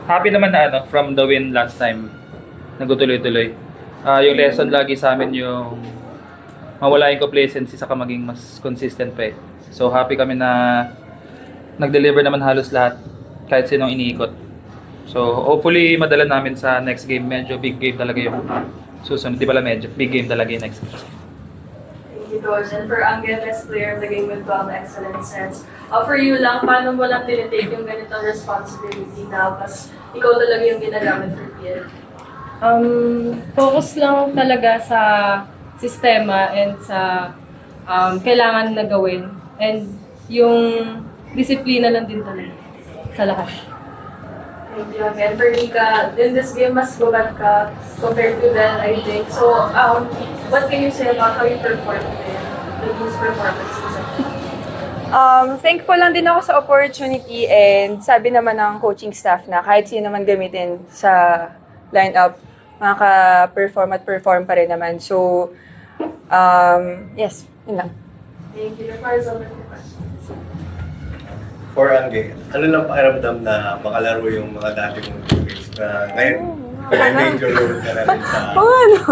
Happy naman na from the win last time. Nagtutuloy-tuloy. Yung lesson lagi sa amin yung mawala yung complacency saka maging mas consistent pa eh. So happy kami na nag-deliver naman halos lahat kahit sinong iniikot. So hopefully madala namin sa next game. Medyo big game talaga yung susunod. Di pala medyo big game talaga yung next game. Thank you, Coach. And for Angel, best player of the game with 12 excellent sets. For you lang, paano mo lang tinitake yung ganitong responsibility na pas ikaw talaga yung ginagamit for PL? Focus lang talaga sa sistema and sa kailangan na gawin. And yung disiplina lang din talaga sa lahat. Thank you. And for Nika, in this game, mas gubat ka compared to Del, I think. So, what can you say about how you performed there? The team's performance? Thankful lang din ako sa opportunity and sabi naman ng coaching staff na kahit sino naman gamitin sa lineup, makaka-perform at perform pa rin naman. So, yes, yun lang. Thank you. For Angge, ano lang pakiramdam na makalaro yung mga dati mong teammates na ngayon may major role ka na rin sa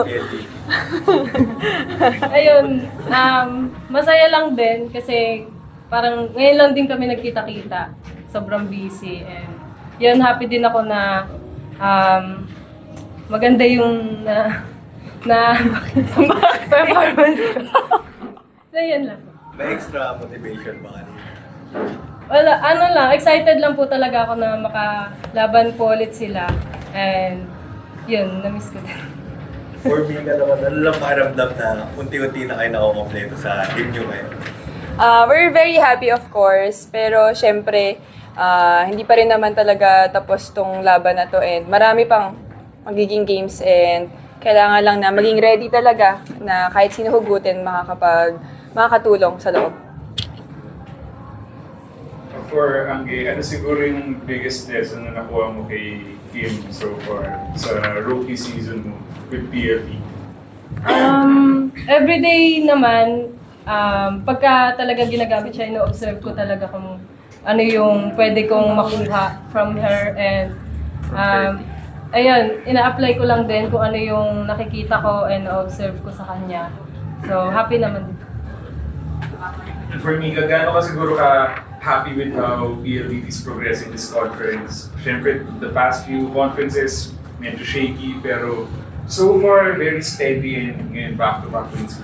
PLD? Ayun, masaya lang din kasi parang ngayon lang din kami nagkita-kita. Sobrang busy and yun, happy din ako na maganda yung performance ko. So yun lang. May extra motivation ba kanina? Wala, excited lang po talaga ako na makalaban po ulit sila. And yun, na-miss ko din. For me ka naman, ano lang pakiramdam na unti-unti na kayo nakakompleto sa team nyo ngayon? We're very happy of course, pero syempre, hindi pa rin naman talaga tapos tong laban na to and marami pang magiging games and kailangan lang na maging ready talaga na kahit sino hugutin makakatulong sa loob. For Angge, ano siguro yung biggest lesson na nakuha mo kay Kim so far sa rookie season mo with PLD? Everyday naman, pagka talaga ginagamit siya, ino-observe ko talaga kung ano yung pwede kong makuha from her and ayun, ina-apply ko lang din kung ano yung nakikita ko and observe ko sa kanya. So, happy naman. For me, gaano ka siguro ka happy with how PLDT is progressing this conference? Siyempre, the past few conferences, medyo shaky, pero so far, very steady and ngayon back-to-back wins.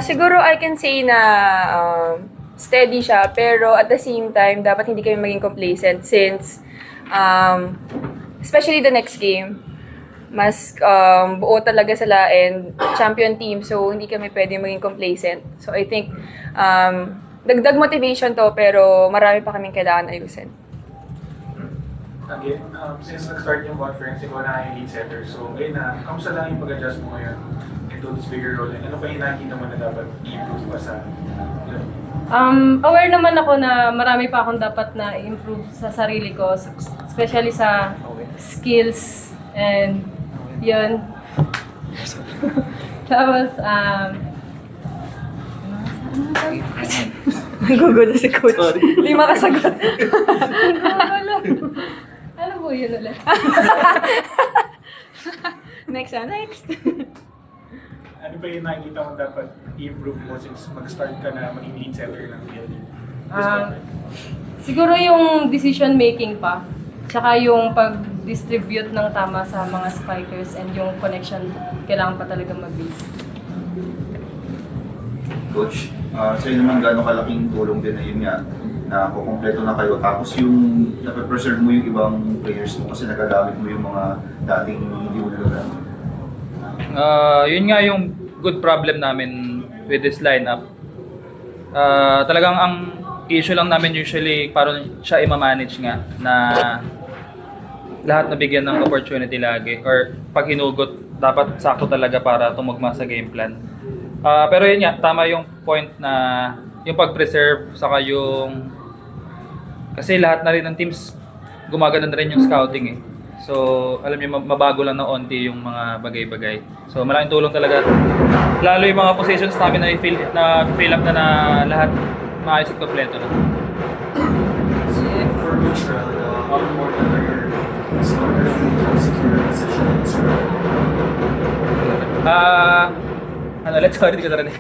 Siguro I can say na steady siya, pero at the same time, dapat hindi kami maging complacent since especially the next game, mas buo talaga sila and champion team, so hindi kami pwede maging complacent. So I think dagdag motivation to, pero marami pa kaming kailangan ayusin. Again, since nag-start yung conference, ikaw na yung lead setter. So ngayon na, kamusta lang yung pag-adjust mo ngayon into this bigger role? Ano pa yung nakikita mo na dapat i-improve pa sa aware naman ako na marami pa akong dapat na improve sa sarili ko, especially sa skills and yun. Tapos, Nagugulo si coach. Hindi makasagot. ano po yun ulit? Next. ano pa yung nakikita mo dapat i-improve mo since mag-start ka na maging lead setter ng PLD? Siguro yung decision making pa. Tsaka yung pag-distribute ng tama sa mga spikers and yung connection kailangan pa talaga mag-base. Coach, sa'yo naman gano'ng kalaking tulong din na yun nga, na kukumpleto na kayo. Tapos yung nape-preserve mo yung ibang players mo kasi nagagamit mo yung mga dating hindi mo nagagamit. Yun nga yung good problem namin with this lineup. Talagang ang issue lang namin usually parang siya i-manage nga na lahat nabigyan ng opportunity lagi or pag hinugot dapat sakto talaga para tumugma sa game plan. Pero yun nga, tama yung point na yung pag-preserve saka yung kasi lahat na rin ng teams gumagana na rin yung scouting eh. So, alam niyo mabago lang ng onti yung mga bagay-bagay. So, malaking tulong talaga. Lalo yung mga positions namin na fill up na lahat maayos at kompleto na. For Coach, secure a position in this round? Let's sorry, di ko narinig.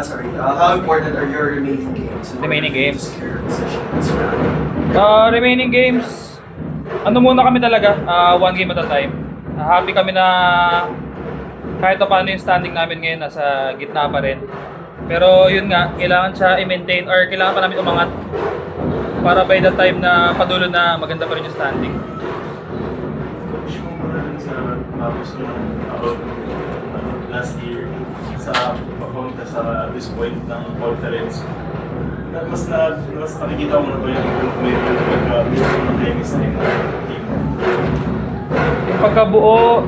Sorry. How important are your remaining games? Remaining games? To secure a position in this round? Remaining games, ano muna kami talaga, one game at a time. Happy kami na kahit pa paano yung standing namin ngayon, nasa gitna pa rin. Pero yun nga, kailangan siya i-maintain or kailangan pa namin umangat para by the time na padulo na maganda pa rin yung standing. Coach, kung rin sa tapos nung about last year sa papunta sa this point ng conference, mas nakikita mo na ba yung improvement yung pagka-tennis na yung team? Yung pagkabuo,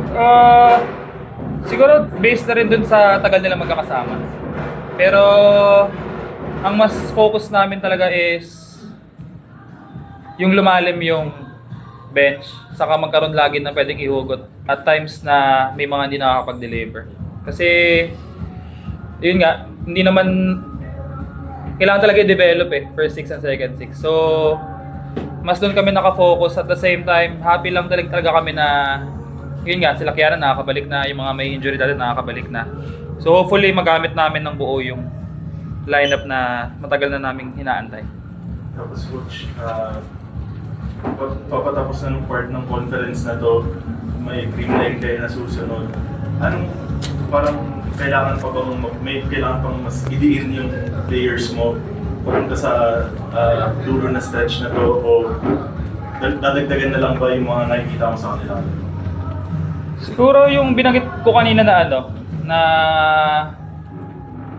siguro based na rin dun sa tagal nila magkakasama. Pero ang mas focus namin talaga is yung lumalim yung bench, saka magkaroon lagi na pwedeng ihugot at times na may mga hindi nakakapag-deliver. Kasi yun nga, hindi naman kailangan talaga i-develop first 6 and second 6. So mas doon kami nakafocus, at the same time happy lang talaga kami na yun nga, sila Kiara nakakabalik na, yung mga may injury dati nakakabalik na. So hopefully magamit namin ng buo yung lineup na matagal na naming hinaantay. Tapos coach, papatapos na ng part ng conference na to, may Creamline kayo na susunod. Anong parang kailangan pang mas idiin yung players mo papunta sa dulo na stretch na to, o dadagdagan na lang ba yung mga nakikita mo sa kanila? Siguro yung binanggit ko kanina na na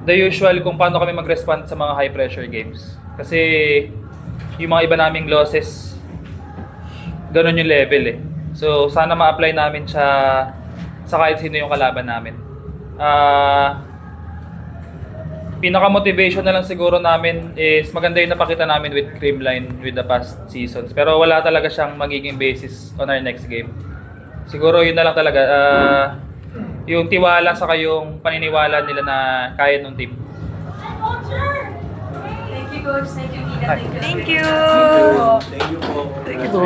the usual kung paano kami mag-respond sa mga high pressure games. Kasi yung mga iba naming losses, ganun yung level So sana ma-apply namin siya sa kahit sino yung kalaban namin. Pinaka-motivation na lang siguro namin is maganda yung napakita namin with Creamline with the past seasons. Pero wala talaga siyang magiging basis on our next game. Siguro yun na lang talaga. Yung tiwala sa yung paniniwala nila na kaya ng team. Thank you, Coach. Thank you, Nina. Thank you. Thank you! Thank you po. Thank you po.